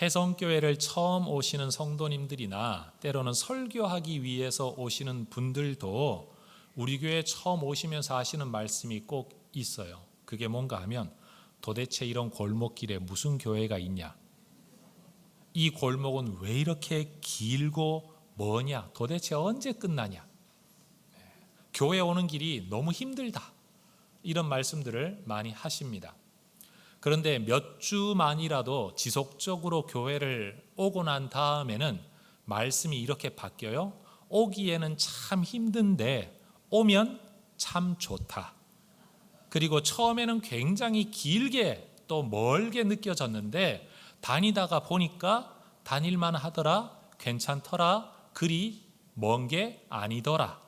해성교회를 처음 오시는 성도님들이나 때로는 설교하기 위해서 오시는 분들도 우리 교회에 처음 오시면서 하시는 말씀이 꼭 있어요. 그게 뭔가 하면 도대체 이런 골목길에 무슨 교회가 있냐? 이 골목은 왜 이렇게 길고 뭐냐? 도대체 언제 끝나냐? 교회 오는 길이 너무 힘들다. 이런 말씀들을 많이 하십니다. 그런데 몇 주만이라도 지속적으로 교회를 오고 난 다음에는 말씀이 이렇게 바뀌어요. 오기에는 참 힘든데 오면 참 좋다. 그리고 처음에는 굉장히 길게 또 멀게 느껴졌는데 다니다가 보니까 다닐만 하더라, 괜찮더라, 그리 먼 게 아니더라.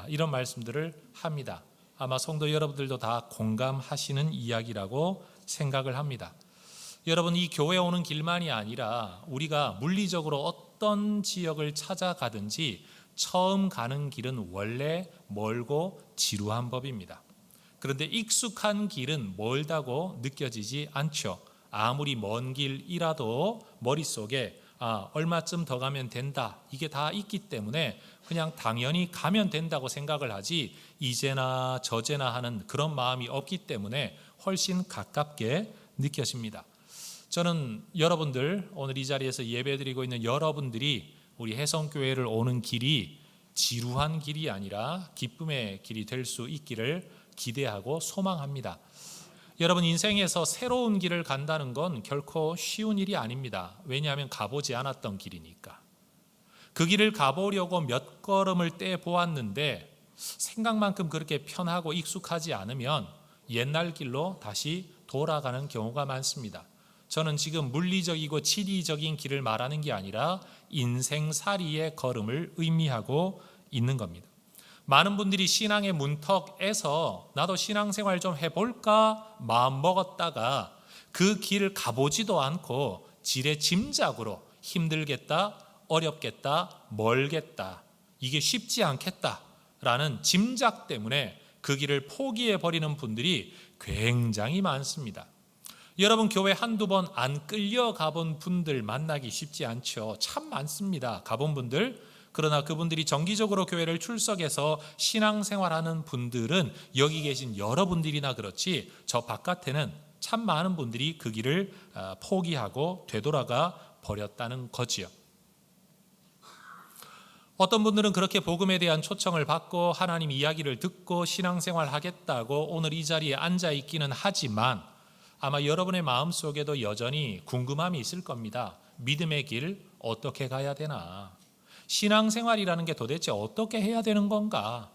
이런 말씀들을 합니다. 아마 성도 여러분들도 다 공감하시는 이야기라고 생각을 합니다. 여러분, 이 교회 오는 길만이 아니라 우리가 물리적으로 어떤 지역을 찾아가든지 처음 가는 길은 원래 멀고 지루한 법입니다. 그런데 익숙한 길은 멀다고 느껴지지 않죠. 아무리 먼 길이라도 머릿속에 얼마쯤 더 가면 된다, 이게 다 있기 때문에 그냥 당연히 가면 된다고 생각을 하지 이제나 저제나 하는 그런 마음이 없기 때문에 훨씬 가깝게 느껴집니다. 저는 여러분들, 오늘 이 자리에서 예배드리고 있는 여러분들이 우리 해성교회를 오는 길이 지루한 길이 아니라 기쁨의 길이 될 수 있기를 기대하고 소망합니다. 여러분, 인생에서 새로운 길을 간다는 건 결코 쉬운 일이 아닙니다. 왜냐하면 가보지 않았던 길이니까. 그 길을 가보려고 몇 걸음을 떼보았는데 생각만큼 그렇게 편하고 익숙하지 않으면 옛날 길로 다시 돌아가는 경우가 많습니다. 저는 지금 물리적이고 지리적인 길을 말하는 게 아니라 인생살이의 걸음을 의미하고 있는 겁니다. 많은 분들이 신앙의 문턱에서 나도 신앙생활 좀 해볼까 마음먹었다가 그 길을 가보지도 않고 지레짐작으로 힘들겠다, 어렵겠다, 멀겠다, 이게 쉽지 않겠다라는 짐작 때문에 그 길을 포기해버리는 분들이 굉장히 많습니다. 여러분, 교회 한두 번 안 끌려가 본 분들 만나기 쉽지 않죠. 참 많습니다, 가본 분들. 그러나 그분들이 정기적으로 교회를 출석해서 신앙생활하는 분들은 여기 계신 여러분들이나 그렇지 저 바깥에는 참 많은 분들이 그 길을 포기하고 되돌아가 버렸다는 거지요. 어떤 분들은 그렇게 복음에 대한 초청을 받고 하나님 이야기를 듣고 신앙생활 하겠다고 오늘 이 자리에 앉아 있기는 하지만 아마 여러분의 마음속에도 여전히 궁금함이 있을 겁니다. 믿음의 길 어떻게 가야 되나? 신앙생활이라는 게 도대체 어떻게 해야 되는 건가?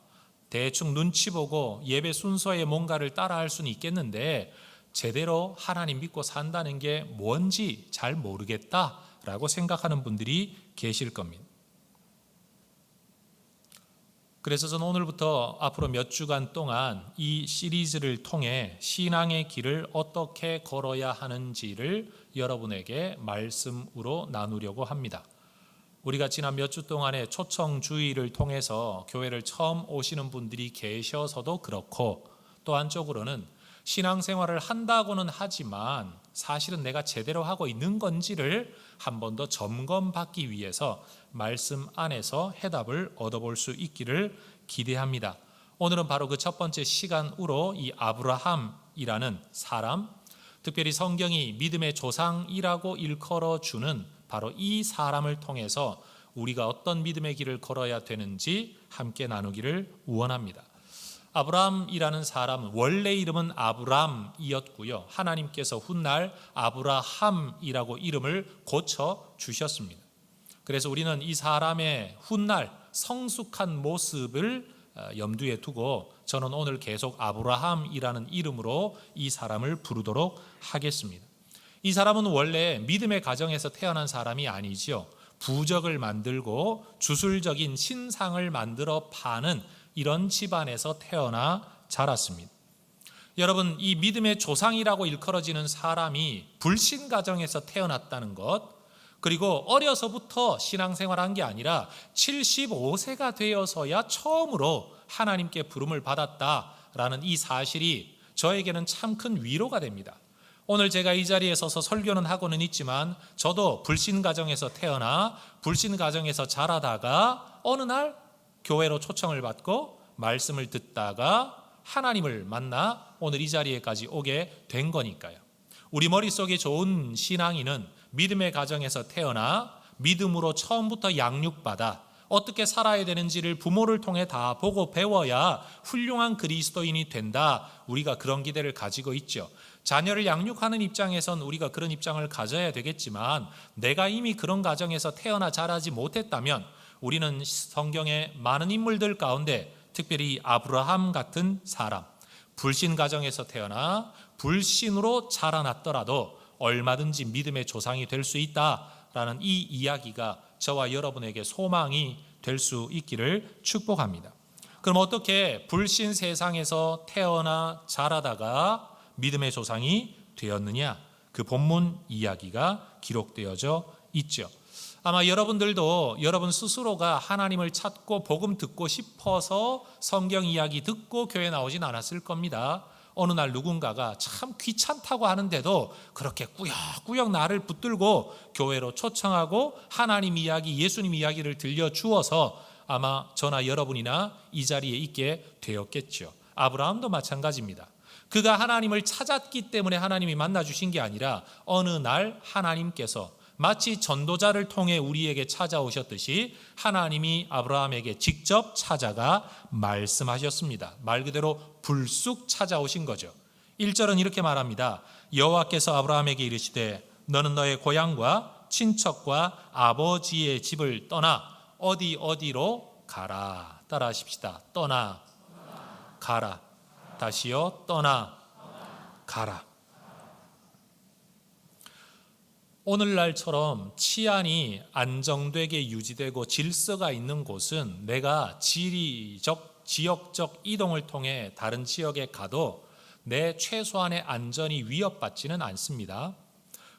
대충 눈치 보고 예배 순서에 뭔가를 따라할 수는 있겠는데 제대로 하나님 믿고 산다는 게 뭔지 잘 모르겠다라고 생각하는 분들이 계실 겁니다. 그래서 저는 오늘부터 앞으로 몇 주간 동안 이 시리즈를 통해 신앙의 길을 어떻게 걸어야 하는지를 여러분에게 말씀으로 나누려고 합니다. 우리가 지난 몇 주 동안의 초청 주의를 통해서 교회를 처음 오시는 분들이 계셔서도 그렇고 또 한쪽으로는 신앙생활을 한다고는 하지만 사실은 내가 제대로 하고 있는 건지를 한 번 더 점검받기 위해서 말씀 안에서 해답을 얻어볼 수 있기를 기대합니다. 오늘은 바로 그 첫 번째 시간으로 이 아브라함이라는 사람, 특별히 성경이 믿음의 조상이라고 일컬어주는 바로 이 사람을 통해서 우리가 어떤 믿음의 길을 걸어야 되는지 함께 나누기를 원합니다. 아브라함이라는 사람은 원래 이름은 아브람이었고요. 하나님께서 훗날 아브라함이라고 이름을 고쳐 주셨습니다. 그래서 우리는 이 사람의 훗날 성숙한 모습을 염두에 두고 저는 오늘 계속 아브라함이라는 이름으로 이 사람을 부르도록 하겠습니다. 이 사람은 원래 믿음의 가정에서 태어난 사람이 아니지요. 부적을 만들고 주술적인 신상을 만들어 파는 이런 집안에서 태어나 자랐습니다. 여러분, 이 믿음의 조상이라고 일컬어지는 사람이 불신 가정에서 태어났다는 것, 그리고 어려서부터 신앙생활한 게 아니라 75세가 되어서야 처음으로 하나님께 부름을 받았다라는 이 사실이 저에게는 참 큰 위로가 됩니다. 오늘 제가 이 자리에 서서 설교는 하고는 있지만 저도 불신 가정에서 태어나 불신 가정에서 자라다가 어느 날 교회로 초청을 받고 말씀을 듣다가 하나님을 만나 오늘 이 자리에까지 오게 된 거니까요. 우리 머릿속에 좋은 신앙인은 믿음의 가정에서 태어나 믿음으로 처음부터 양육받아 어떻게 살아야 되는지를 부모를 통해 다 보고 배워야 훌륭한 그리스도인이 된다. 우리가 그런 기대를 가지고 있죠. 자녀를 양육하는 입장에선 우리가 그런 입장을 가져야 되겠지만 내가 이미 그런 가정에서 태어나 자라지 못했다면 우리는 성경의 많은 인물들 가운데 특별히 아브라함 같은 사람, 불신 가정에서 태어나 불신으로 자라났더라도 얼마든지 믿음의 조상이 될 수 있다라는 이 이야기가 저와 여러분에게 소망이 될 수 있기를 축복합니다. 그럼 어떻게 불신 세상에서 태어나 자라다가 믿음의 조상이 되었느냐? 그 본문 이야기가 기록되어져 있죠. 아마 여러분들도 여러분 스스로가 하나님을 찾고 복음 듣고 싶어서 성경 이야기 듣고 교회 나오진 않았을 겁니다. 어느 날 누군가가 참 귀찮다고 하는데도 그렇게 꾸역꾸역 나를 붙들고 교회로 초청하고 하나님 이야기, 예수님 이야기를 들려주어서 아마 저나 여러분이나 이 자리에 있게 되었겠죠. 아브라함도 마찬가지입니다. 그가 하나님을 찾았기 때문에 하나님이 만나주신 게 아니라 어느 날 하나님께서 마치 전도자를 통해 우리에게 찾아오셨듯이 하나님이 아브라함에게 직접 찾아가 말씀하셨습니다. 말 그대로 불쑥 찾아오신 거죠. 1절은 이렇게 말합니다. 여호와께서 아브라함에게 이르시되 너는 너의 고향과 친척과 아버지의 집을 떠나 어디로 가라. 따라 하십시다. 떠나 가라. 다시요. 떠나 가라. 오늘날처럼 치안이 안정되게 유지되고 질서가 있는 곳은 내가 지역적 이동을 통해 다른 지역에 가도 내 최소한의 안전이 위협받지는 않습니다.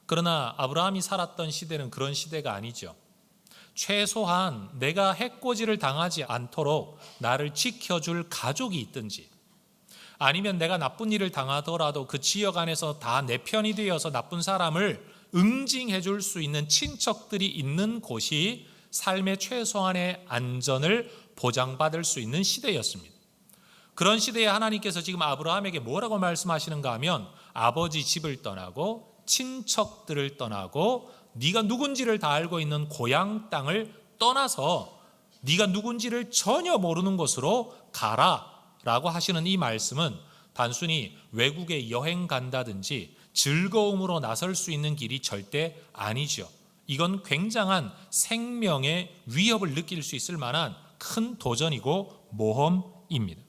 그러나 아브라함이 살았던 시대는 그런 시대가 아니죠. 최소한 내가 해코지를 당하지 않도록 나를 지켜줄 가족이 있든지 아니면 내가 나쁜 일을 당하더라도 그 지역 안에서 다 내 편이 되어서 나쁜 사람을 응징해 줄 수 있는 친척들이 있는 곳이 삶의 최소한의 안전을 보장받을 수 있는 시대였습니다. 그런 시대에 하나님께서 지금 아브라함에게 뭐라고 말씀하시는가 하면 아버지 집을 떠나고 친척들을 떠나고 네가 누군지를 다 알고 있는 고향 땅을 떠나서 네가 누군지를 전혀 모르는 곳으로 가라라고 하시는 이 말씀은 단순히 외국에 여행 간다든지 즐거움으로 나설 수 있는 길이 절대 아니죠. 이건 굉장한 생명의 위협을 느낄 수 있을 만한 큰 도전이고 모험입니다.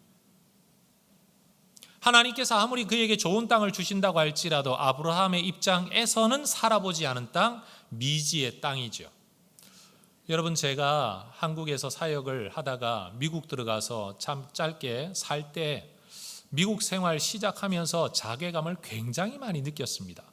하나님께서 아무리 그에게 좋은 땅을 주신다고 할지라도 아브라함의 입장에서는 살아보지 않은 땅, 미지의 땅이죠. 여러분, 제가 한국에서 사역을 하다가 미국 들어가서 참 짧게 살 때 미국 생활 시작하면서 자괴감을 굉장히 많이 느꼈습니다.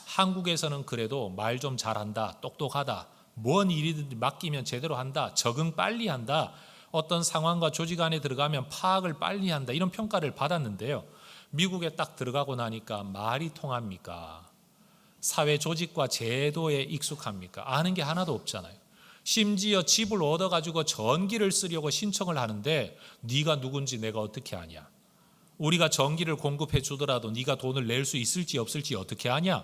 한국에서는 그래도 말 좀 잘한다, 똑똑하다, 뭔 일이든 맡기면 제대로 한다, 적응 빨리 한다, 어떤 상황과 조직 안에 들어가면 파악을 빨리 한다, 이런 평가를 받았는데요. 미국에 딱 들어가고 나니까 말이 통합니까? 사회 조직과 제도에 익숙합니까? 아는 게 하나도 없잖아요. 심지어 집을 얻어가지고 전기를 쓰려고 신청을 하는데 네가 누군지 내가 어떻게 아냐? 우리가 전기를 공급해 주더라도 네가 돈을 낼 수 있을지 없을지 어떻게 아냐?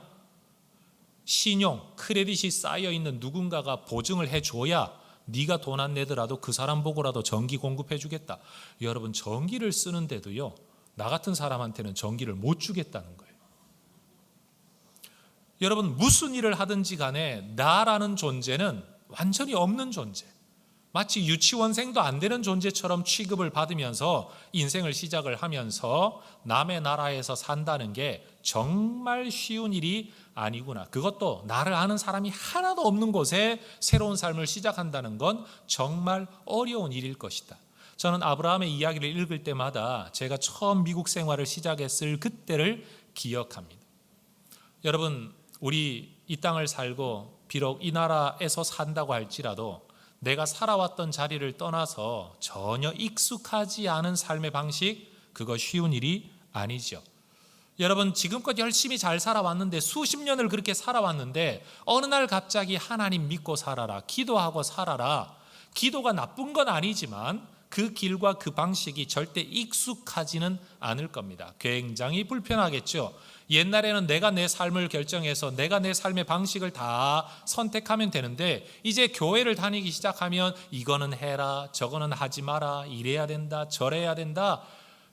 신용, 크레딧이 쌓여 있는 누군가가 보증을 해줘야 네가 돈 안 내더라도 그 사람 보고라도 전기 공급해 주겠다. 여러분, 전기를 쓰는데도요, 나 같은 사람한테는 전기를 못 주겠다는 거예요. 여러분, 무슨 일을 하든지 간에 나라는 존재는 완전히 없는 존재, 마치 유치원생도 안 되는 존재처럼 취급을 받으면서 인생을 시작을 하면서 남의 나라에서 산다는 게 정말 쉬운 일이 아니구나. 그것도 나를 아는 사람이 하나도 없는 곳에 새로운 삶을 시작한다는 건 정말 어려운 일일 것이다. 저는 아브라함의 이야기를 읽을 때마다 제가 처음 미국 생활을 시작했을 그때를 기억합니다. 여러분, 우리 이 땅을 살고 비록 이 나라에서 산다고 할지라도 내가 살아왔던 자리를 떠나서 전혀 익숙하지 않은 삶의 방식, 그거 쉬운 일이 아니죠. 여러분 지금껏 열심히 잘 살아왔는데 수십 년을 그렇게 살아왔는데 어느 날 갑자기 하나님 믿고 살아라, 기도하고 살아라. 기도가 나쁜 건 아니지만 그 길과 그 방식이 절대 익숙하지는 않을 겁니다. 굉장히 불편하겠죠. 옛날에는 내가 내 삶을 결정해서 내가 내 삶의 방식을 다 선택하면 되는데 이제 교회를 다니기 시작하면 이거는 해라, 저거는 하지 마라, 이래야 된다, 저래야 된다.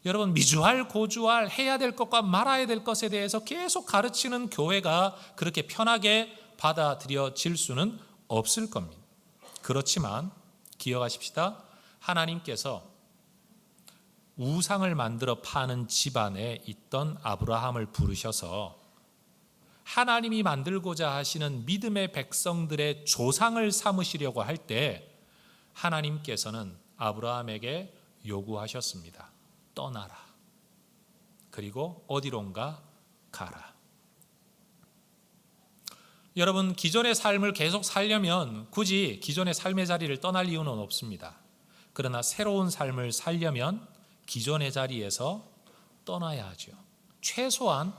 여러분 미주알 고주알 해야 될 것과 말아야 될 것에 대해서 계속 가르치는 교회가 그렇게 편하게 받아들여질 수는 없을 겁니다. 그렇지만 기억하십시다. 하나님께서 우상을 만들어 파는 집안에 있던 아브라함을 부르셔서 하나님이 만들고자 하시는 믿음의 백성들의 조상을 삼으시려고 할 때 하나님께서는 아브라함에게 요구하셨습니다. 떠나라. 그리고 어디론가 가라. 여러분 기존의 삶을 계속 살려면 굳이 기존의 삶의 자리를 떠날 이유는 없습니다. 그러나 새로운 삶을 살려면 기존의 자리에서 떠나야 하죠. 최소한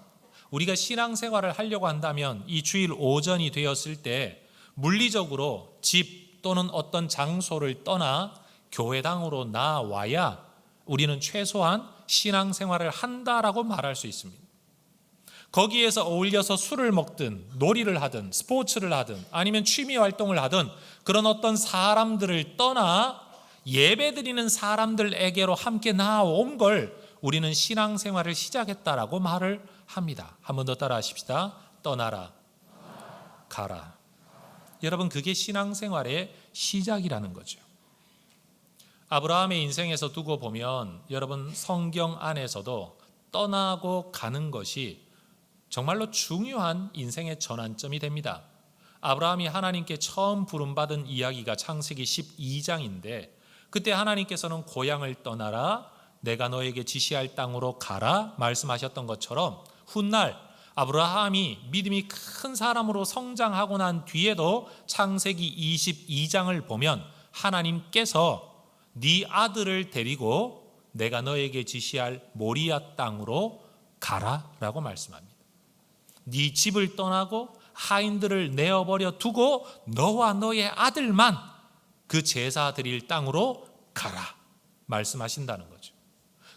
우리가 신앙생활을 하려고 한다면 이 주일 오전이 되었을 때 물리적으로 집 또는 어떤 장소를 떠나 교회당으로 나와야 우리는 최소한 신앙생활을 한다라고 말할 수 있습니다. 거기에서 어울려서 술을 먹든 놀이를 하든 스포츠를 하든 아니면 취미 활동을 하든 그런 어떤 사람들을 떠나 예배드리는 사람들에게로 함께 나아온 걸 우리는 신앙생활을 시작했다라고 말을 합니다. 한 번 더 따라 하십시다. 떠나라, 가라. 여러분 그게 신앙생활의 시작이라는 거죠. 아브라함의 인생에서 두고 보면 여러분 성경 안에서도 떠나고 가는 것이 정말로 중요한 인생의 전환점이 됩니다. 아브라함이 하나님께 처음 부름받은 이야기가 창세기 12장인데 그때 하나님께서는 고향을 떠나라, 내가 너에게 지시할 땅으로 가라 말씀하셨던 것처럼 훗날 아브라함이 믿음이 큰 사람으로 성장하고 난 뒤에도 창세기 22장을 보면 하나님께서 네 아들을 데리고 내가 너에게 지시할 모리아 땅으로 가라라고 말씀합니다. 네 집을 떠나고 하인들을 내어버려 두고 너와 너의 아들만 그 제사 드릴 땅으로 가라 말씀하신다는 거죠.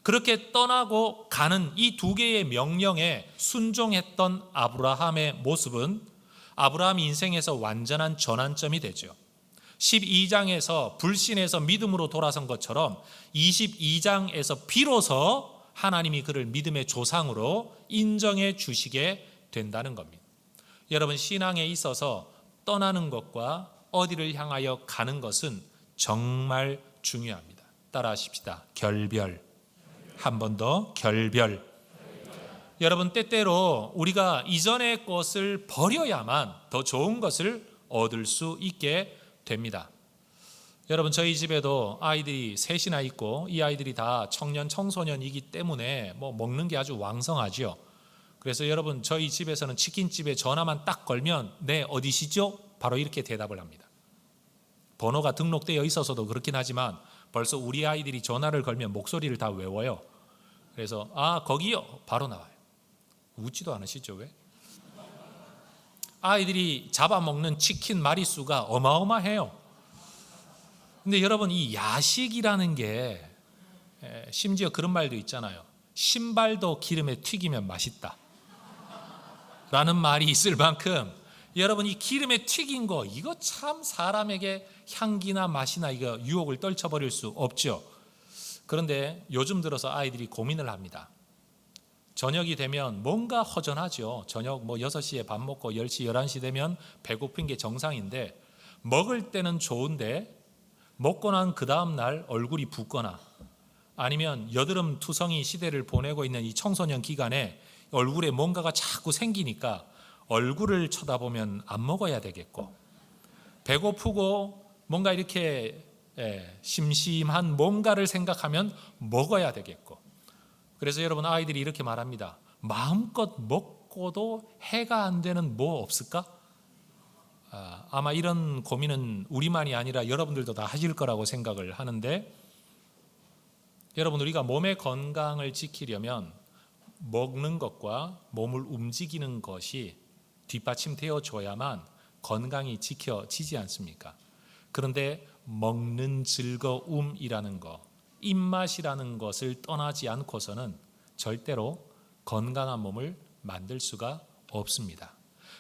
그렇게 떠나고 가는 이 두 개의 명령에 순종했던 아브라함의 모습은 아브라함 인생에서 완전한 전환점이 되죠. 12장에서 불신에서 믿음으로 돌아선 것처럼 22장에서 비로소 하나님이 그를 믿음의 조상으로 인정해 주시게 된다는 겁니다. 여러분 신앙에 있어서 떠나는 것과 어디를 향하여 가는 것은 정말 중요합니다. 따라하십시다. 결별. 한 번 더 결별. 여러분 때때로 우리가 이전의 것을 버려야만 더 좋은 것을 얻을 수 있게 됩니다. 여러분 저희 집에도 아이들이 셋이나 있고 이 아이들이 다 청년 청소년이기 때문에 먹는 게 아주 왕성하죠. 그래서 여러분 저희 집에서는 치킨집에 전화만 딱 걸면 네 어디시죠? 바로 이렇게 대답을 합니다. 번호가 등록되어 있어서도 그렇긴 하지만 벌써 우리 아이들이 전화를 걸면 목소리를 다 외워요. 그래서 아 거기요 바로 나와요. 웃지도 않으시죠 왜? 아이들이 잡아먹는 치킨 마리수가 어마어마해요. 근데 여러분 이 야식이라는 게 심지어 그런 말도 있잖아요. 신발도 기름에 튀기면 맛있다 라는 말이 있을 만큼 여러분 이 기름에 튀긴 거 이거 참 사람에게 향기나 맛이나 이거 유혹을 떨쳐버릴 수 없죠. 그런데 요즘 들어서 아이들이 고민을 합니다. 저녁이 되면 뭔가 허전하죠. 저녁 6시에 밥 먹고 10시, 11시 되면 배고픈 게 정상인데 먹을 때는 좋은데 먹고 난 그 다음 날 얼굴이 붓거나 아니면 여드름 투성이 시대를 보내고 있는 이 청소년 기간에 얼굴에 뭔가가 자꾸 생기니까 얼굴을 쳐다보면 안 먹어야 되겠고 배고프고 뭔가 이렇게 심심한 뭔가를 생각하면 먹어야 되겠고 그래서 여러분 아이들이 이렇게 말합니다. 마음껏 먹고도 해가 안 되는 뭐 없을까? 아마 이런 고민은 우리만이 아니라 여러분들도 다 하실 거라고 생각을 하는데 여러분 우리가 몸의 건강을 지키려면 먹는 것과 몸을 움직이는 것이 뒷받침되어 줘야만 건강이 지켜지지 않습니까? 그런데 먹는 즐거움이라는 것, 입맛이라는 것을 떠나지 않고서는 절대로 건강한 몸을 만들 수가 없습니다.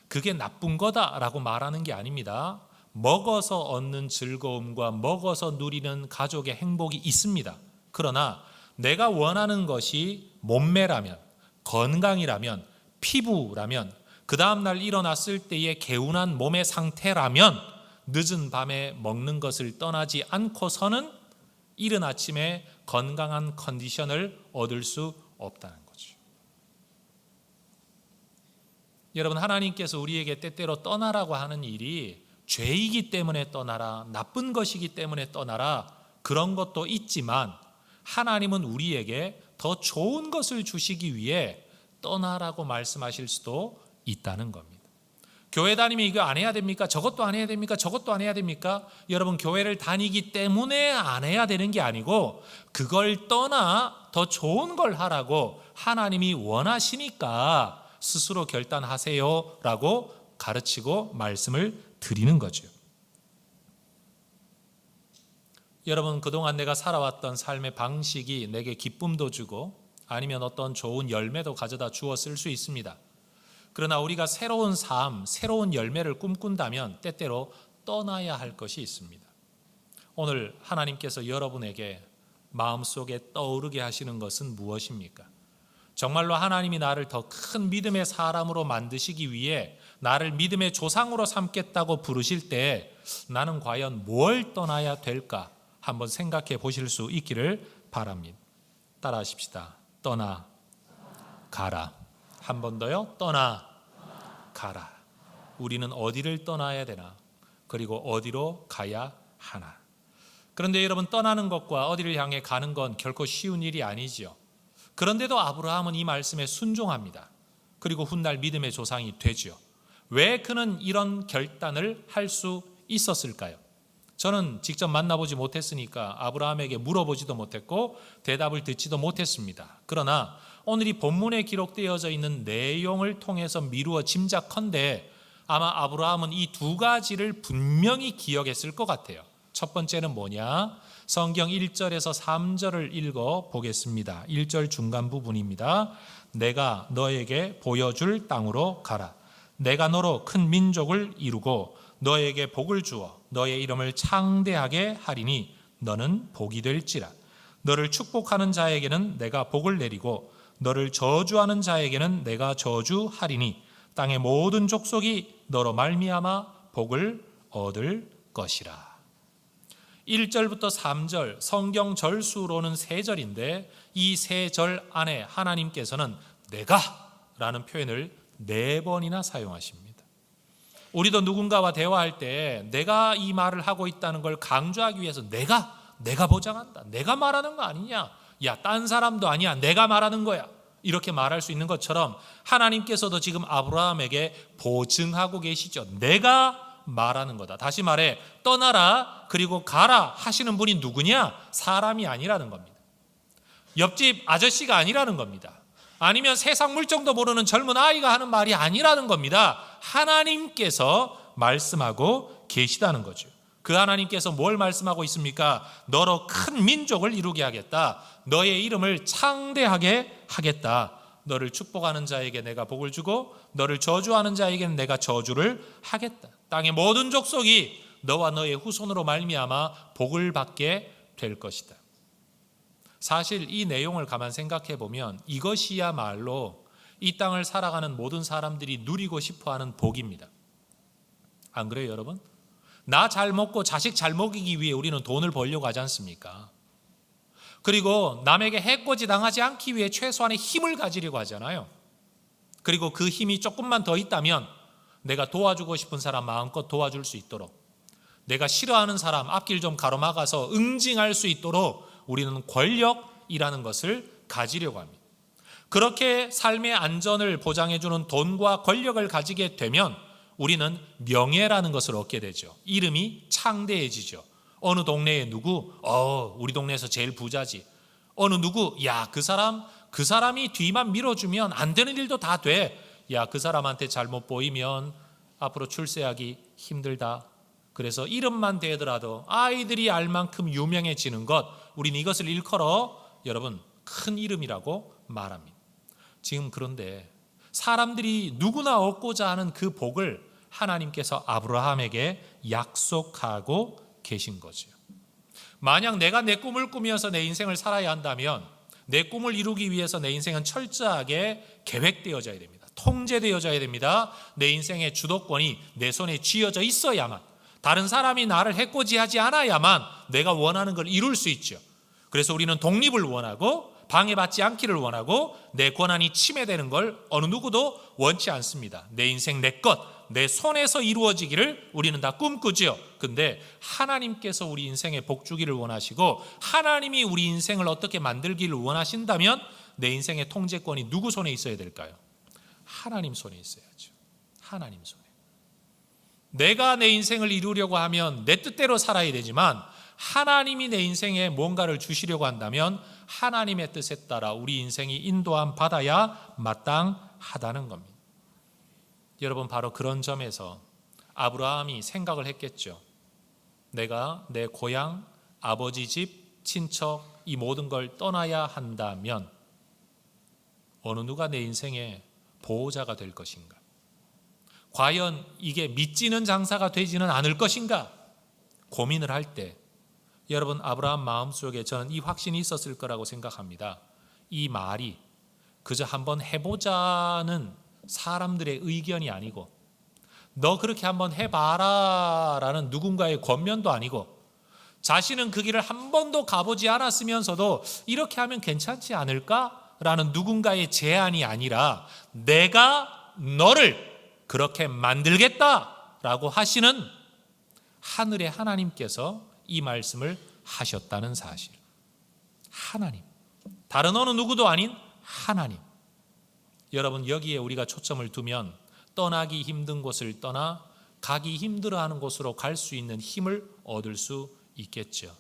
그게 나쁜 거다라고 말하는 게 아닙니다. 먹어서 얻는 즐거움과 먹어서 누리는 가족의 행복이 있습니다. 그러나 내가 원하는 것이 몸매라면, 건강이라면, 피부라면, 그 다음날 일어났을 때의 개운한 몸의 상태라면 늦은 밤에 먹는 것을 떠나지 않고서는 이른 아침에 건강한 컨디션을 얻을 수 없다는 거죠. 여러분, 하나님께서 우리에게 때때로 떠나라고 하는 일이 죄이기 때문에 떠나라, 나쁜 것이기 때문에 떠나라, 그런 것도 있지만 하나님은 우리에게 더 좋은 것을 주시기 위해 떠나라고 말씀하실 수도 있다는 겁니다. 교회 다니면 이거 안 해야 됩니까? 저것도 안 해야 됩니까? 저것도 안 해야 됩니까? 여러분, 교회를 다니기 때문에 안 해야 되는 게 아니고 그걸 떠나 더 좋은 걸 하라고 하나님이 원하시니까 스스로 결단하세요 라고 가르치고 말씀을 드리는 거죠. 여러분, 그동안 내가 살아왔던 삶의 방식이 내게 기쁨도 주고 아니면 어떤 좋은 열매도 가져다 주었을 수 있습니다. 그러나 우리가 새로운 삶, 새로운 열매를 꿈꾼다면 때때로 떠나야 할 것이 있습니다. 오늘 하나님께서 여러분에게 마음속에 떠오르게 하시는 것은 무엇입니까? 정말로 하나님이 나를 더 큰 믿음의 사람으로 만드시기 위해 나를 믿음의 조상으로 삼겠다고 부르실 때 나는 과연 뭘 떠나야 될까? 한번 생각해 보실 수 있기를 바랍니다. 따라하십시다. 떠나 가라. 한 번 더요. 떠나 가라. 우리는 어디를 떠나야 되나? 그리고 어디로 가야 하나? 그런데 여러분, 떠나는 것과 어디를 향해 가는 건 결코 쉬운 일이 아니지요. 그런데도 아브라함은 이 말씀에 순종합니다. 그리고 훗날 믿음의 조상이 되지요. 왜 그는 이런 결단을 할 수 있었을까요? 저는 직접 만나보지 못했으니까 아브라함에게 물어보지도 못했고 대답을 듣지도 못했습니다. 그러나 오늘 이 본문에 기록되어져 있는 내용을 통해서 미루어 짐작컨대 아마 아브라함은 이 두 가지를 분명히 기억했을 것 같아요. 첫 번째는 뭐냐? 성경 1절에서 3절을 읽어 보겠습니다. 1절 중간 부분입니다. 내가 너에게 보여줄 땅으로 가라. 내가 너로 큰 민족을 이루고 너에게 복을 주어 너의 이름을 창대하게 하리니 너는 복이 될지라. 너를 축복하는 자에게는 내가 복을 내리고 너를 저주하는 자에게는 내가 저주하리니 땅의 모든 족속이 너로 말미암아 복을 얻을 것이라. 1절부터 3절 성경 절수로는 3절인데 이 3절 안에 하나님께서는 내가 라는 표현을 4번이나 사용하십니다. 우리도 누군가와 대화할 때 내가 이 말을 하고 있다는 걸 강조하기 위해서 내가 보장한다. 내가 말하는 거 아니냐. 야, 딴 사람도 아니야. 내가 말하는 거야. 이렇게 말할 수 있는 것처럼 하나님께서도 지금 아브라함에게 보증하고 계시죠. 내가 말하는 거다. 다시 말해 떠나라 그리고 가라 하시는 분이 누구냐? 사람이 아니라는 겁니다. 옆집 아저씨가 아니라는 겁니다. 아니면 세상 물정도 모르는 젊은 아이가 하는 말이 아니라는 겁니다. 하나님께서 말씀하고 계시다는 거죠. 그 하나님께서 뭘 말씀하고 있습니까? 너로 큰 민족을 이루게 하겠다. 너의 이름을 창대하게 하겠다. 너를 축복하는 자에게 내가 복을 주고 너를 저주하는 자에게는 내가 저주를 하겠다. 땅의 모든 족속이 너와 너의 후손으로 말미암아 복을 받게 될 것이다. 사실 이 내용을 가만 생각해 보면 이것이야말로 이 땅을 살아가는 모든 사람들이 누리고 싶어하는 복입니다. 안 그래요, 여러분? 나 잘 먹고 자식 잘 먹이기 위해 우리는 돈을 벌려고 하지 않습니까? 그리고 남에게 해코지 당하지 않기 위해 최소한의 힘을 가지려고 하잖아요. 그리고 그 힘이 조금만 더 있다면 내가 도와주고 싶은 사람 마음껏 도와줄 수 있도록, 내가 싫어하는 사람 앞길 좀 가로막아서 응징할 수 있도록 우리는 권력이라는 것을 가지려고 합니다. 그렇게 삶의 안전을 보장해주는 돈과 권력을 가지게 되면 우리는 명예라는 것을 얻게 되죠. 이름이 창대해지죠. 어느 동네에 누구? 우리 동네에서 제일 부자지. 어느 누구? 야, 그 사람 그 사람이 뒤만 밀어주면 안 되는 일도 다 돼. 야, 그 사람한테 잘못 보이면 앞으로 출세하기 힘들다. 그래서 이름만 되더라도 아이들이 알 만큼 유명해지는 것, 우리는 이것을 일컬어 여러분 큰 이름이라고 말합니다. 지금 그런데 사람들이 누구나 얻고자 하는 그 복을 하나님께서 아브라함에게 약속하고 계신 거죠. 만약 내가 내 꿈을 꾸면서 내 인생을 살아야 한다면 내 꿈을 이루기 위해서 내 인생은 철저하게 계획되어져야 됩니다. 통제되어져야 됩니다. 내 인생의 주도권이 내 손에 쥐어져 있어야만, 다른 사람이 나를 해코지하지 않아야만 내가 원하는 걸 이룰 수 있죠. 그래서 우리는 독립을 원하고 방해받지 않기를 원하고 내 권한이 침해되는 걸 어느 누구도 원치 않습니다. 내 인생 내 것, 내 손에서 이루어지기를 우리는 다 꿈꾸죠. 근데 하나님께서 우리 인생에 복 주기를 원하시고 하나님이 우리 인생을 어떻게 만들기를 원하신다면 내 인생의 통제권이 누구 손에 있어야 될까요? 하나님 손에 있어야죠. 하나님 손에. 내가 내 인생을 이루려고 하면 내 뜻대로 살아야 되지만 하나님이 내 인생에 뭔가를 주시려고 한다면 하나님의 뜻에 따라 우리 인생이 인도함 받아야 마땅하다는 겁니다. 여러분, 바로 그런 점에서 아브라함이 생각을 했겠죠. 내가 내 고향, 아버지 집, 친척 이 모든 걸 떠나야 한다면 어느 누가 내 인생의 보호자가 될 것인가? 과연 이게 믿지는 장사가 되지는 않을 것인가? 고민을 할 때 여러분, 아브라함 마음속에 저는 이 확신이 있었을 거라고 생각합니다. 이 말이 그저 한번 해보자는 사람들의 의견이 아니고 너 그렇게 한번 해봐라 라는 누군가의 권면도 아니고 자신은 그 길을 한 번도 가보지 않았으면서도 이렇게 하면 괜찮지 않을까? 라는 누군가의 제안이 아니라 내가 너를 그렇게 만들겠다 라고 하시는 하늘의 하나님께서 이 말씀을 하셨다는 사실. 하나님, 다른 어느 누구도 아닌 하나님. 여러분, 여기에 우리가 초점을 두면 떠나기 힘든 곳을 떠나 가기 힘들어하는 곳으로 갈 수 있는 힘을 얻을 수 있겠죠.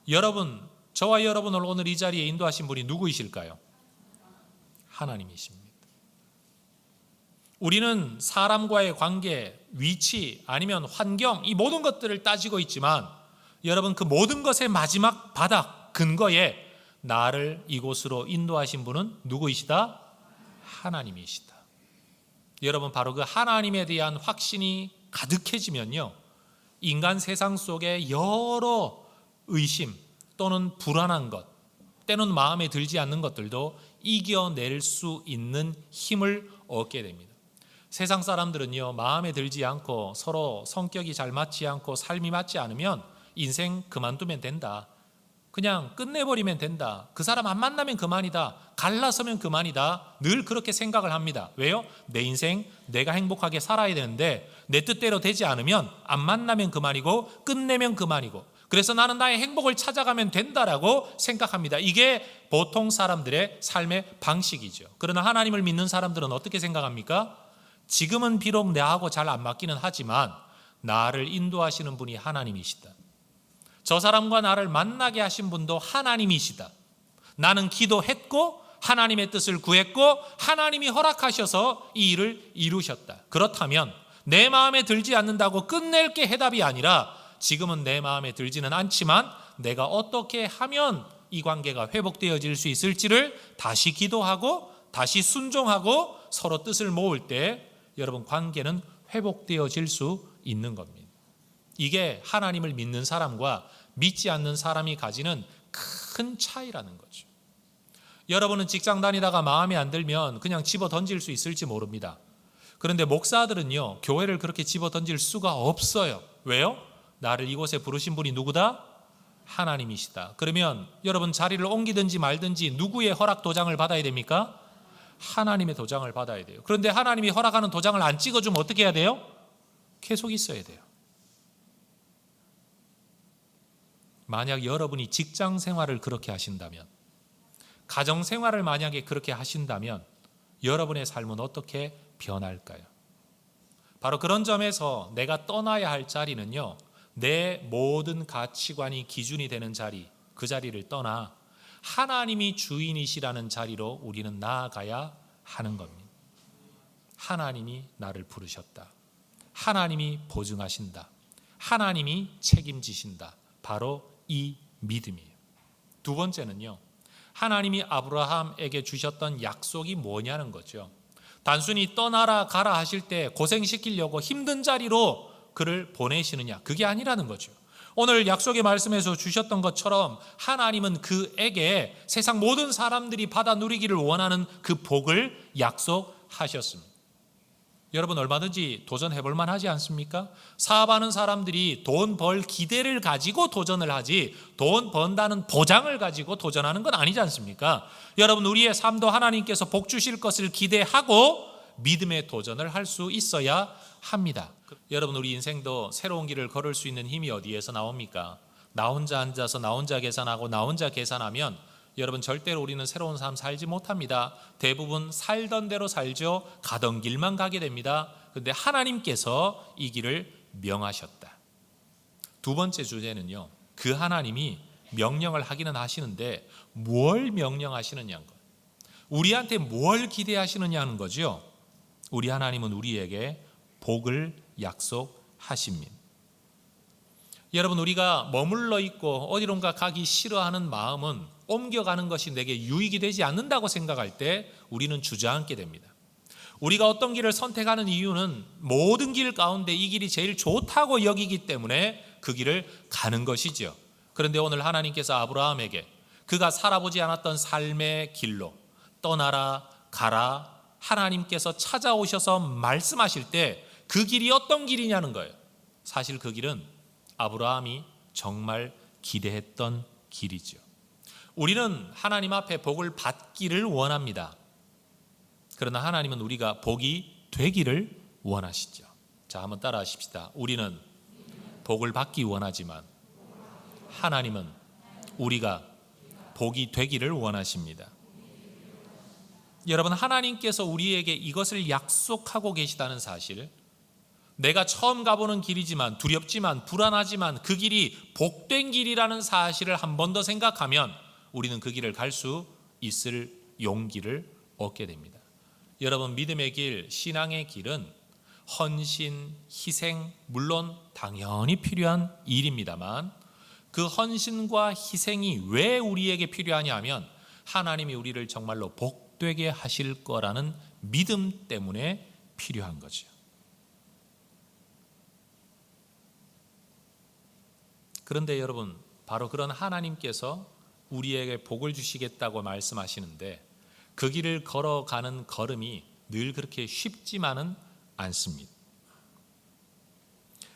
여러분, 저와 여러분을 오늘 이 자리에 인도하신 분이 누구이실까요? 하나님이십니다. 우리는 사람과의 관계, 위치, 아니면 환경, 이 모든 것들을 따지고 있지만 여러분, 그 모든 것의 마지막 바닥, 근거에 나를 이곳으로 인도하신 분은 누구이시다? 하나님이시다. 여러분, 바로 그 하나님에 대한 확신이 가득해지면요, 인간 세상 속에 여러 의심 또는 불안한 것, 때는 마음에 들지 않는 것들도 이겨낼 수 있는 힘을 얻게 됩니다. 세상 사람들은요, 마음에 들지 않고 서로 성격이 잘 맞지 않고 삶이 맞지 않으면 인생 그만두면 된다, 그냥 끝내버리면 된다, 그 사람 안 만나면 그만이다, 갈라서면 그만이다, 늘 그렇게 생각을 합니다. 왜요? 내 인생 내가 행복하게 살아야 되는데 내 뜻대로 되지 않으면 안 만나면 그만이고 끝내면 그만이고, 그래서 나는 나의 행복을 찾아가면 된다라고 생각합니다. 이게 보통 사람들의 삶의 방식이죠. 그러나 하나님을 믿는 사람들은 어떻게 생각합니까? 지금은 비록 나하고 잘 안 맞기는 하지만 나를 인도하시는 분이 하나님이시다. 저 사람과 나를 만나게 하신 분도 하나님이시다. 나는 기도했고 하나님의 뜻을 구했고 하나님이 허락하셔서 이 일을 이루셨다. 그렇다면 내 마음에 들지 않는다고 끝낼 게 해답이 아니라 지금은 내 마음에 들지는 않지만 내가 어떻게 하면 이 관계가 회복되어질 수 있을지를 다시 기도하고 다시 순종하고 서로 뜻을 모을 때 여러분, 관계는 회복되어질 수 있는 겁니다. 이게 하나님을 믿는 사람과 믿지 않는 사람이 가지는 큰 차이라는 거죠. 여러분은 직장 다니다가 마음에 안 들면 그냥 집어 던질 수 있을지 모릅니다. 그런데 목사들은요, 교회를 그렇게 집어 던질 수가 없어요. 왜요? 나를 이곳에 부르신 분이 누구다? 하나님이시다. 그러면 여러분, 자리를 옮기든지 말든지 누구의 허락 도장을 받아야 됩니까? 하나님의 도장을 받아야 돼요. 그런데 하나님이 허락하는 도장을 안 찍어주면 어떻게 해야 돼요? 계속 있어야 돼요. 만약 여러분이 직장 생활을 그렇게 하신다면, 가정 생활을 만약에 그렇게 하신다면 여러분의 삶은 어떻게 변할까요? 바로 그런 점에서 내가 떠나야 할 자리는요, 내 모든 가치관이 기준이 되는 자리, 그 자리를 떠나 하나님이 주인이시라는 자리로 우리는 나아가야 하는 겁니다. 하나님이 나를 부르셨다. 하나님이 보증하신다. 하나님이 책임지신다. 바로 이 믿음이에요. 두 번째는요, 하나님이 아브라함에게 주셨던 약속이 뭐냐는 거죠. 단순히 떠나라 가라 하실 때 고생시키려고 힘든 자리로 그를 보내시느냐, 그게 아니라는 거죠. 오늘 약속의 말씀에서 주셨던 것처럼 하나님은 그에게 세상 모든 사람들이 받아 누리기를 원하는 그 복을 약속하셨습니다. 여러분, 얼마든지 도전해 볼 만하지 않습니까? 사업하는 사람들이 돈 벌 기대를 가지고 도전을 하지 돈 번다는 보장을 가지고 도전하는 건 아니지 않습니까? 여러분, 우리의 삶도 하나님께서 복 주실 것을 기대하고 믿음의 도전을 할 수 있어야 합니다. 여러분, 우리 인생도 새로운 길을 걸을 수 있는 힘이 어디에서 나옵니까? 나 혼자 앉아서 나 혼자 계산하고 나 혼자 계산하면 여러분, 절대로 우리는 새로운 삶 살지 못합니다. 대부분 살던 대로 살죠. 가던 길만 가게 됩니다. 그런데 하나님께서 이 길을 명하셨다. 두 번째 주제는요, 그 하나님이 명령을 하기는 하시는데 뭘 명령하시느냐는 거예요. 우리한테 뭘 기대하시느냐는 거죠. 우리 하나님은 우리에게 복을 약속하십니다. 여러분, 우리가 머물러 있고 어디론가 가기 싫어하는 마음은 옮겨가는 것이 내게 유익이 되지 않는다고 생각할 때 우리는 주저앉게 됩니다. 우리가 어떤 길을 선택하는 이유는 모든 길 가운데 이 길이 제일 좋다고 여기기 때문에 그 길을 가는 것이죠. 그런데 오늘 하나님께서 아브라함에게 그가 살아보지 않았던 삶의 길로 떠나라 가라 하나님께서 찾아오셔서 말씀하실 때 그 길이 어떤 길이냐는 거예요. 사실 그 길은 아브라함이 정말 기대했던 길이죠. 우리는 하나님 앞에 복을 받기를 원합니다. 그러나 하나님은 우리가 복이 되기를 원하시죠. 자, 한번 따라 하십시다. 우리는 복을 받기 원하지만 하나님은 우리가 복이 되기를 원하십니다. 여러분, 하나님께서 우리에게 이것을 약속하고 계시다는 사실, 내가 처음 가보는 길이지만 두렵지만 불안하지만 그 길이 복된 길이라는 사실을 한 번 더 생각하면 우리는 그 길을 갈 수 있을 용기를 얻게 됩니다. 여러분, 믿음의 길, 신앙의 길은 헌신, 희생, 물론 당연히 필요한 일입니다만 그 헌신과 희생이 왜 우리에게 필요하냐 하면 하나님이 우리를 정말로 복되게 하실 거라는 믿음 때문에 필요한 거죠. 그런데 여러분, 바로 그런 하나님께서 우리에게 복을 주시겠다고 말씀하시는데 그 길을 걸어가는 걸음이 늘 그렇게 쉽지만은 않습니다.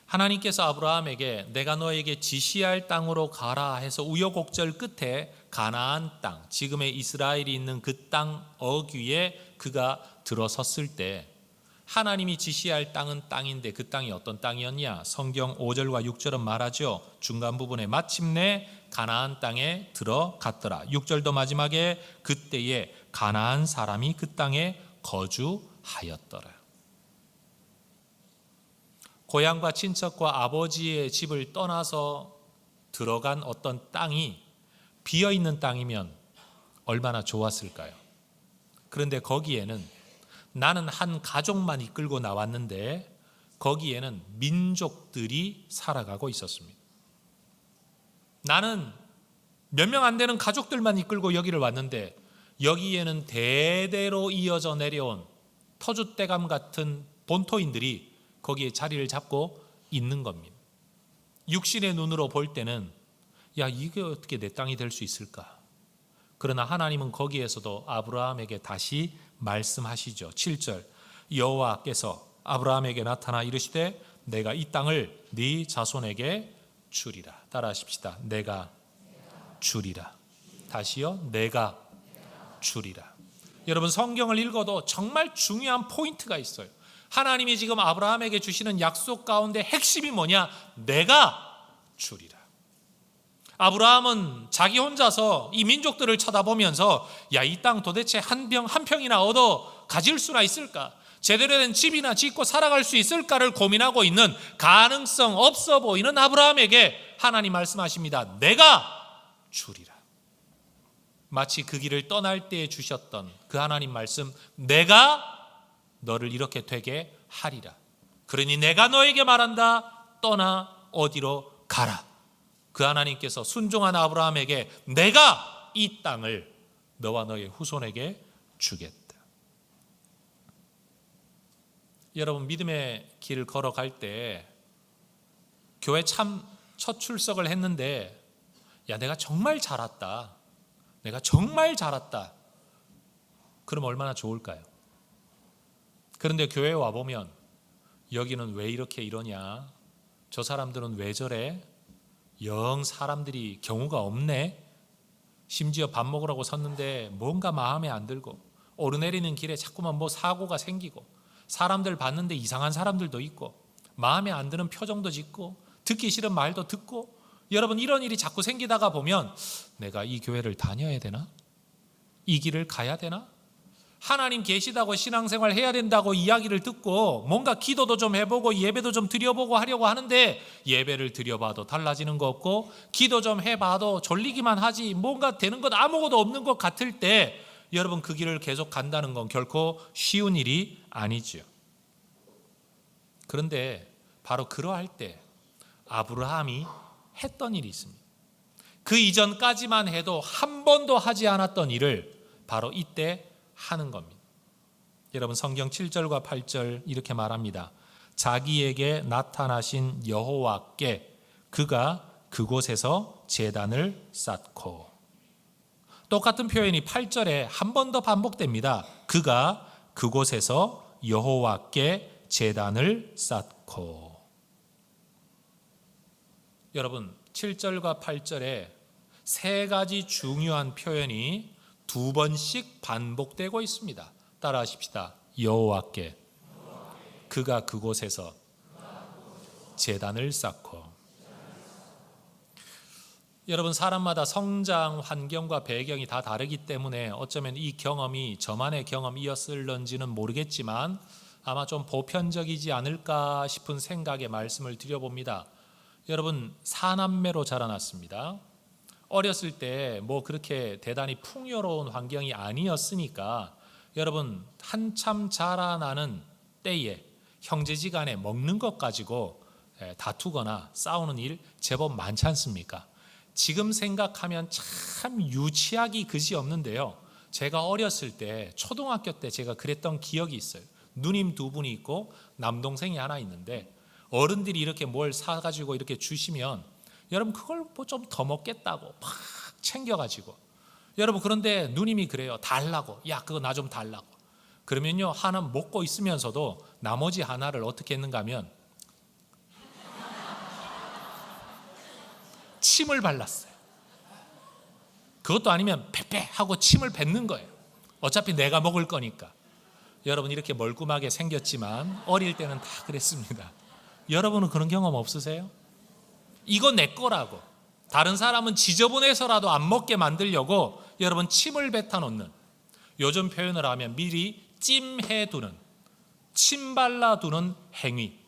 하나님께서 아브라함에게 내가 너에게 지시할 땅으로 가라 해서 우여곡절 끝에 가나안 땅, 지금의 이스라엘이 있는 그 땅 어귀에 그가 들어섰을 때 하나님이 지시할 땅은 땅인데 그 땅이 어떤 땅이었냐? 성경 5절과 6절은 말하죠. 중간 부분에 마침내 가나안 땅에 들어갔더라. 6절도 마지막에 그때에 가나안 사람이 그 땅에 거주하였더라. 고향과 친척과 아버지의 집을 떠나서 들어간 어떤 땅이 비어있는 땅이면 얼마나 좋았을까요? 그런데 거기에는 나는 한 가족만 이끌고 나왔는데 거기에는 민족들이 살아가고 있었습니다. 나는 몇 명 안 되는 가족들만 이끌고 여기를 왔는데 여기에는 대대로 이어져 내려온 터줏대감 같은 본토인들이 거기에 자리를 잡고 있는 겁니다. 육신의 눈으로 볼 때는 야, 이게 어떻게 내 땅이 될 수 있을까? 그러나 하나님은 거기에서도 아브라함에게 다시 말씀하시죠. 7절 여호와께서 아브라함에게 나타나 이르시되 내가 이 땅을 네 자손에게 주리라. 따라하십시다. 내가 주리라. 다시요. 내가 주리라. 여러분, 성경을 읽어도 정말 중요한 포인트가 있어요. 하나님이 지금 아브라함에게 주시는 약속 가운데 핵심이 뭐냐? 내가 주리라. 아브라함은 자기 혼자서 이 민족들을 쳐다보면서 야, 이 땅 도대체 한 평이나 얻어 가질 수나 있을까? 제대로 된 집이나 짓고 살아갈 수 있을까를 고민하고 있는 가능성 없어 보이는 아브라함에게 하나님 말씀하십니다. 내가 주리라. 마치 그 길을 떠날 때에 주셨던 그 하나님 말씀, 내가 너를 이렇게 되게 하리라. 그러니 내가 너에게 말한다. 떠나 어디로 가라. 그 하나님께서 순종한 아브라함에게 내가 이 땅을 너와 너의 후손에게 주겠다. 여러분, 믿음의 길을 걸어갈 때 교회 참 첫 출석을 했는데, 야, 내가 정말 잘 왔다. 내가 정말 잘 왔다. 그럼 얼마나 좋을까요? 그런데 교회에 와보면 여기는 왜 이렇게 이러냐? 저 사람들은 왜 저래? 영 사람들이 경우가 없네. 심지어 밥 먹으라고 섰는데 뭔가 마음에 안 들고, 오르내리는 길에 자꾸만 뭐 사고가 생기고, 사람들 봤는데 이상한 사람들도 있고, 마음에 안 드는 표정도 짓고, 듣기 싫은 말도 듣고. 여러분, 이런 일이 자꾸 생기다가 보면 내가 이 교회를 다녀야 되나? 이 길을 가야 되나? 하나님 계시다고 신앙생활 해야 된다고 이야기를 듣고 뭔가 기도도 좀 해보고 예배도 좀 드려보고 하려고 하는데, 예배를 드려봐도 달라지는 거 없고 기도 좀 해봐도 졸리기만 하지 뭔가 되는 것 아무것도 없는 것 같을 때, 여러분, 그 길을 계속 간다는 건 결코 쉬운 일이 아니죠. 그런데 바로 그러할 때 아브라함이 했던 일이 있습니다. 그 이전까지만 해도 한 번도 하지 않았던 일을 바로 이때 하는 겁니다. 여러분, 성경 7절과 8절 이렇게 말합니다. 자기에게 나타나신 여호와께 그가 그곳에서 제단을 쌓고. 똑같은 표현이 8절에 한 번 더 반복됩니다. 그가 그곳에서 여호와께 제단을 쌓고. 여러분, 7절과 8절에 세 가지 중요한 표현이 두 번씩 반복되고 있습니다. 따라하십시다. 여호와께 그가 그곳에서 제단을 쌓고. 여러분, 사람마다 성장 환경과 배경이 다 다르기 때문에 어쩌면 이 경험이 저만의 경험이었을런지는 모르겠지만 아마 좀 보편적이지 않을까 싶은 생각에 말씀을 드려봅니다. 여러분, 사남매로 자라났습니다. 어렸을 때 뭐 그렇게 대단히 풍요로운 환경이 아니었으니까 여러분, 한참 자라나는 때에 형제지간에 먹는 것 가지고 다투거나 싸우는 일 제법 많지 않습니까? 지금 생각하면 참 유치하기 그지없는데요. 제가 어렸을 때 초등학교 때 제가 그랬던 기억이 있어요. 누님 두 분이 있고 남동생이 하나 있는데, 어른들이 이렇게 뭘 사가지고 이렇게 주시면 여러분 그걸 뭐 좀 더 먹겠다고 막 챙겨가지고, 여러분 그런데 누님이 그래요. 달라고. 야, 그거 나 좀 달라고. 그러면요, 하나 먹고 있으면서도 나머지 하나를 어떻게 했는가 하면 침을 발랐어요. 그것도 아니면 빼빼 하고 침을 뱉는 거예요. 어차피 내가 먹을 거니까. 여러분, 이렇게 멀끔하게 생겼지만 어릴 때는 다 그랬습니다. 여러분은 그런 경험 없으세요? 이거 내 거라고. 다른 사람은 지저분해서라도 안 먹게 만들려고 여러분 침을 뱉어놓는, 요즘 표현을 하면 미리 찜해두는, 침 발라두는 행위.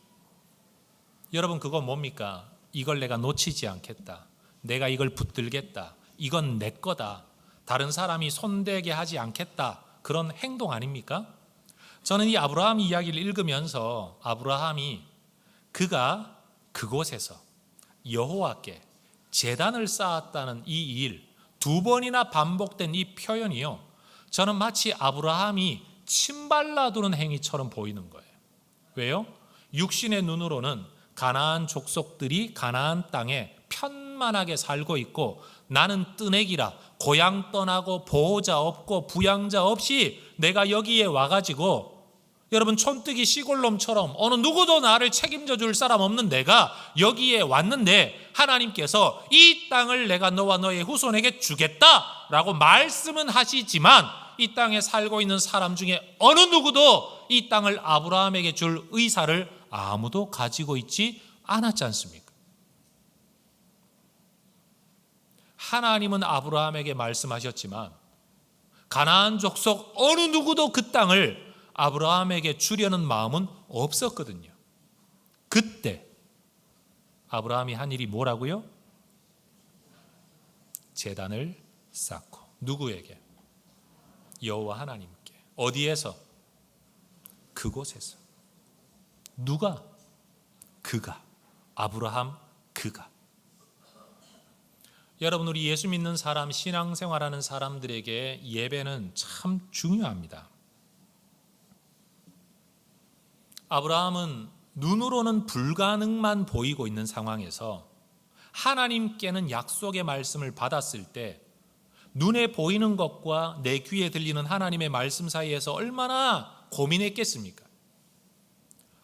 여러분, 그건 뭡니까? 이걸 내가 놓치지 않겠다. 내가 이걸 붙들겠다. 이건 내 거다. 다른 사람이 손대게 하지 않겠다. 그런 행동 아닙니까? 저는 이 아브라함 이야기를 읽으면서 아브라함이 그가 그곳에서 여호와께 제단을 쌓았다는 이 일, 두 번이나 반복된 이 표현이요, 저는 마치 아브라함이 침 발라두는 행위처럼 보이는 거예요. 왜요? 육신의 눈으로는 가나안 족속들이 가나안 땅에 편만하게 살고 있고, 나는 뜨내기라 고향 떠나고 보호자 없고 부양자 없이 내가 여기에 와가지고, 여러분, 촌뜨기 시골놈처럼 어느 누구도 나를 책임져 줄 사람 없는 내가 여기에 왔는데, 하나님께서 이 땅을 내가 너와 너의 후손에게 주겠다라고 말씀은 하시지만 이 땅에 살고 있는 사람 중에 어느 누구도 이 땅을 아브라함에게 줄 의사를 아무도 가지고 있지 않았지 않습니까? 하나님은 아브라함에게 말씀하셨지만 가나안 족속 어느 누구도 그 땅을 아브라함에게 주려는 마음은 없었거든요. 그때 아브라함이 한 일이 뭐라고요? 제단을 쌓고. 누구에게? 여호와 하나님께. 어디에서? 그곳에서. 누가? 그가. 아브라함 그가. 여러분, 우리 예수 믿는 사람, 신앙생활하는 사람들에게 예배는 참 중요합니다. 아브라함은 눈으로는 불가능만 보이고 있는 상황에서 하나님께는 약속의 말씀을 받았을 때 눈에 보이는 것과 내 귀에 들리는 하나님의 말씀 사이에서 얼마나 고민했겠습니까?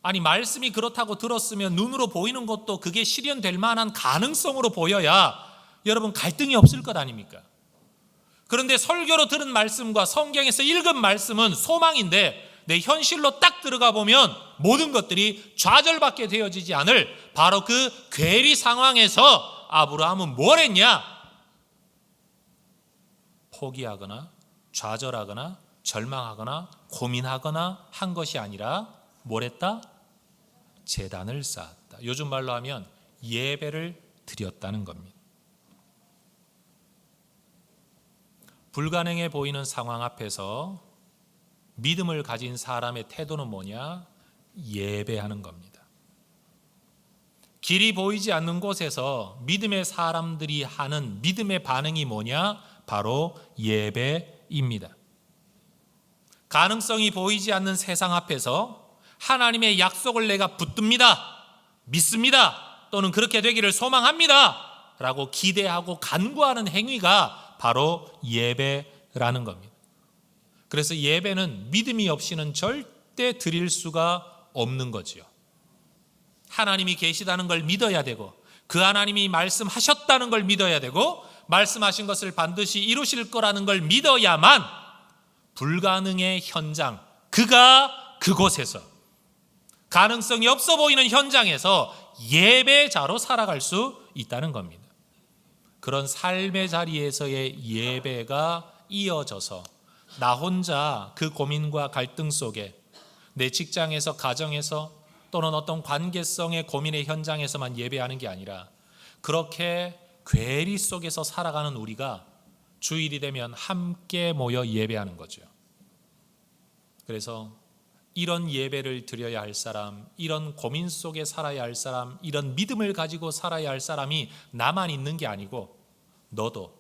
아니, 말씀이 그렇다고 들었으면 눈으로 보이는 것도 그게 실현될 만한 가능성으로 보여야 여러분 갈등이 없을 것 아닙니까? 그런데 설교로 들은 말씀과 성경에서 읽은 말씀은 소망인데 내 현실로 딱 들어가 보면 모든 것들이 좌절받게 되어지지 않을 바로 그 괴리 상황에서 아브라함은 뭘 했냐? 포기하거나 좌절하거나 절망하거나 고민하거나 한 것이 아니라 뭘 했다? 제단을 쌓았다. 요즘 말로 하면 예배를 드렸다는 겁니다. 불가능해 보이는 상황 앞에서 믿음을 가진 사람의 태도는 뭐냐? 예배하는 겁니다. 길이 보이지 않는 곳에서 믿음의 사람들이 하는 믿음의 반응이 뭐냐? 바로 예배입니다. 가능성이 보이지 않는 세상 앞에서 하나님의 약속을 내가 붙듭니다, 믿습니다, 또는 그렇게 되기를 소망합니다 라고 기대하고 간구하는 행위가 바로 예배라는 겁니다. 그래서 예배는 믿음이 없이는 절대 드릴 수가 없는 거지요. 하나님이 계시다는 걸 믿어야 되고 그 하나님이 말씀하셨다는 걸 믿어야 되고 말씀하신 것을 반드시 이루실 거라는 걸 믿어야만 불가능의 현장, 그가 그곳에서 가능성이 없어 보이는 현장에서 예배자로 살아갈 수 있다는 겁니다. 그런 삶의 자리에서의 예배가 이어져서 나 혼자 그 고민과 갈등 속에 내 직장에서, 가정에서 또는 어떤 관계성의 고민의 현장에서만 예배하는 게 아니라 그렇게 괴리 속에서 살아가는 우리가 주일이 되면 함께 모여 예배하는 거죠. 그래서 이런 예배를 드려야 할 사람, 이런 고민 속에 살아야 할 사람, 이런 믿음을 가지고 살아야 할 사람이 나만 있는 게 아니고 너도,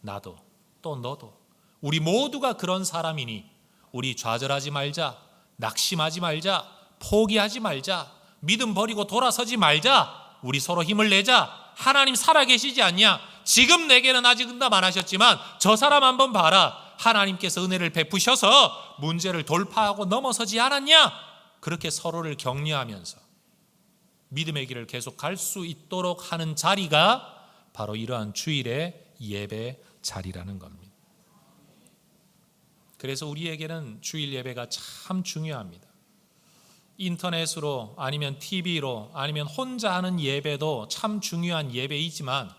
나도, 또 너도, 우리 모두가 그런 사람이니 우리 좌절하지 말자, 낙심하지 말자, 포기하지 말자, 믿음 버리고 돌아서지 말자, 우리 서로 힘을 내자. 하나님 살아계시지 않냐? 지금 내게는 아직 응답 안 하셨지만 저 사람 한번 봐라. 하나님께서 은혜를 베푸셔서 문제를 돌파하고 넘어서지 않았냐? 그렇게 서로를 격려하면서 믿음의 길을 계속 갈 수 있도록 하는 자리가 바로 이러한 주일의 예배 자리라는 겁니다. 그래서 우리에게는 주일 예배가 참 중요합니다. 인터넷으로 아니면 TV로 아니면 혼자 하는 예배도 참 중요한 예배이지만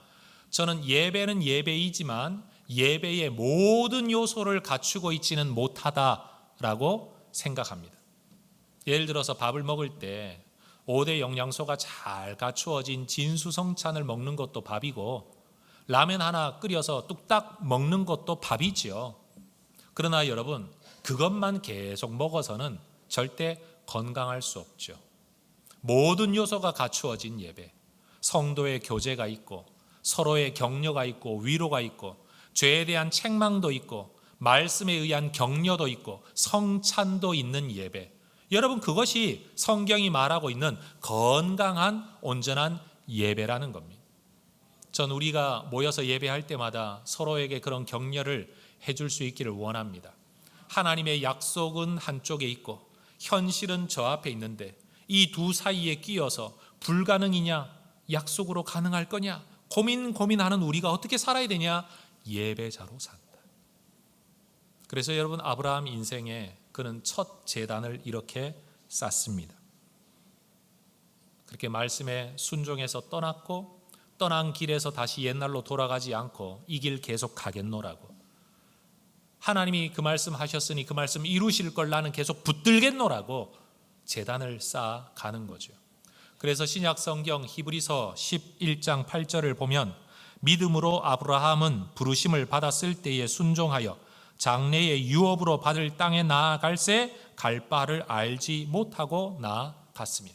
저는 예배는 예배이지만 예배의 모든 요소를 갖추고 있지는 못하다라고 생각합니다. 예를 들어서 밥을 먹을 때 5대 영양소가 잘 갖추어진 진수성찬을 먹는 것도 밥이고 라면 하나 끓여서 뚝딱 먹는 것도 밥이지요. 그러나 여러분, 그것만 계속 먹어서는 절대 건강할 수 없죠. 모든 요소가 갖추어진 예배, 성도의 교제가 있고 서로의 격려가 있고 위로가 있고 죄에 대한 책망도 있고 말씀에 의한 격려도 있고 성찬도 있는 예배, 여러분 그것이 성경이 말하고 있는 건강한 온전한 예배라는 겁니다. 전 우리가 모여서 예배할 때마다 서로에게 그런 격려를 해줄 수 있기를 원합니다. 하나님의 약속은 한쪽에 있고 현실은 저 앞에 있는데 이 두 사이에 끼어서 불가능이냐 약속으로 가능할 거냐 고민하는 우리가 어떻게 살아야 되냐? 예배자로 산다. 그래서 여러분, 아브라함 인생에 그는 첫 제단을 이렇게 쌓습니다. 그렇게 말씀에 순종해서 떠났고 떠난 길에서 다시 옛날로 돌아가지 않고 이 길 계속 가겠노라고, 하나님이 그 말씀 하셨으니 그 말씀 이루실 걸 나는 계속 붙들겠노라고 제단을 쌓아가는 거죠. 그래서 신약 성경 히브리서 11장 8절을 보면 믿음으로 아브라함은 부르심을 받았을 때에 순종하여 장래의 유업으로 받을 땅에 나아갈새 갈 바를 알지 못하고 나아갔으며,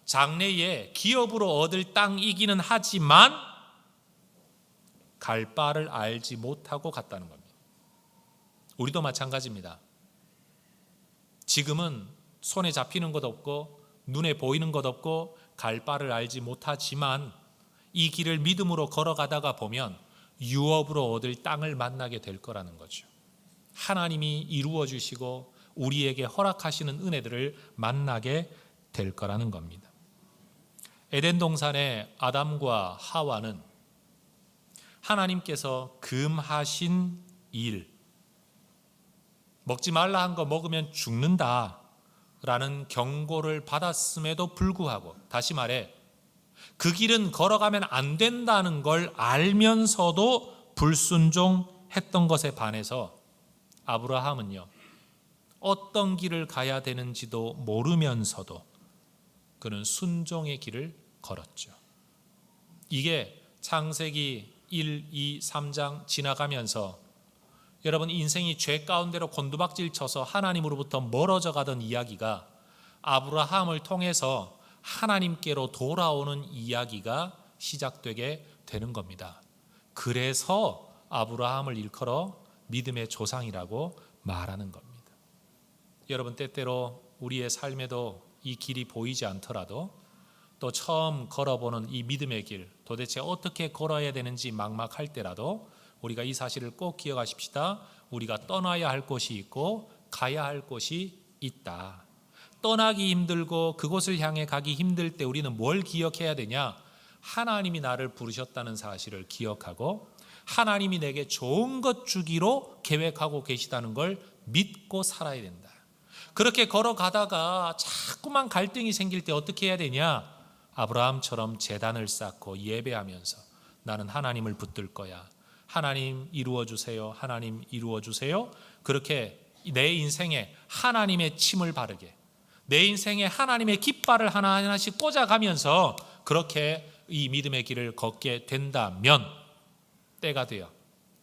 장래에 기업으로 얻을 땅이기는 하지만 갈 바를 알지 못하고 갔다는 겁니다. 우리도 마찬가지입니다. 지금은 손에 잡히는 것 없고 눈에 보이는 것 없고 갈 바를 알지 못하지만 이 길을 믿음으로 걸어가다가 보면 유업으로 얻을 땅을 만나게 될 거라는 거죠. 하나님이 이루어 주시고 우리에게 허락하시는 은혜들을 만나게 될 거라는 겁니다. 에덴 동산의 아담과 하와는 하나님께서 금하신 일, 먹지 말라 한 거 먹으면 죽는다 라는 경고를 받았음에도 불구하고, 다시 말해 그 길은 걸어가면 안 된다는 걸 알면서도 불순종했던 것에 반해서 아브라함은요, 어떤 길을 가야 되는지도 모르면서도 그는 순종의 길을 걸었죠. 이게 창세기 1, 2, 3장 지나가면서 여러분 인생이 죄 가운데로 곤두박질 쳐서 하나님으로부터 멀어져 가던 이야기가 아브라함을 통해서 하나님께로 돌아오는 이야기가 시작되게 되는 겁니다. 그래서 아브라함을 일컬어 믿음의 조상이라고 말하는 겁니다. 여러분, 때때로 우리의 삶에도 이 길이 보이지 않더라도 또 처음 걸어보는 이 믿음의 길, 도대체 어떻게 걸어야 되는지 막막할 때라도 우리가 이 사실을 꼭 기억하십시다. 우리가 떠나야 할 곳이 있고 가야 할 곳이 있다. 떠나기 힘들고 그곳을 향해 가기 힘들 때 우리는 뭘 기억해야 되냐? 하나님이 나를 부르셨다는 사실을 기억하고 하나님이 내게 좋은 것 주기로 계획하고 계시다는 걸 믿고 살아야 된다. 그렇게 걸어가다가 자꾸만 갈등이 생길 때 어떻게 해야 되냐? 아브라함처럼 제단을 쌓고 예배하면서 나는 하나님을 붙들 거야. 하나님 이루어 주세요. 하나님 이루어 주세요. 그렇게 내 인생에 하나님의 침을 바르게, 내 인생에 하나님의 깃발을 하나하나씩 꽂아가면서 그렇게 이 믿음의 길을 걷게 된다면 때가 되어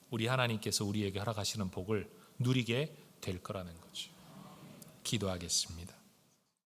우리 하나님께서 우리에게 허락하시는 복을 누리게 될 거라는 거죠. 기도하겠습니다.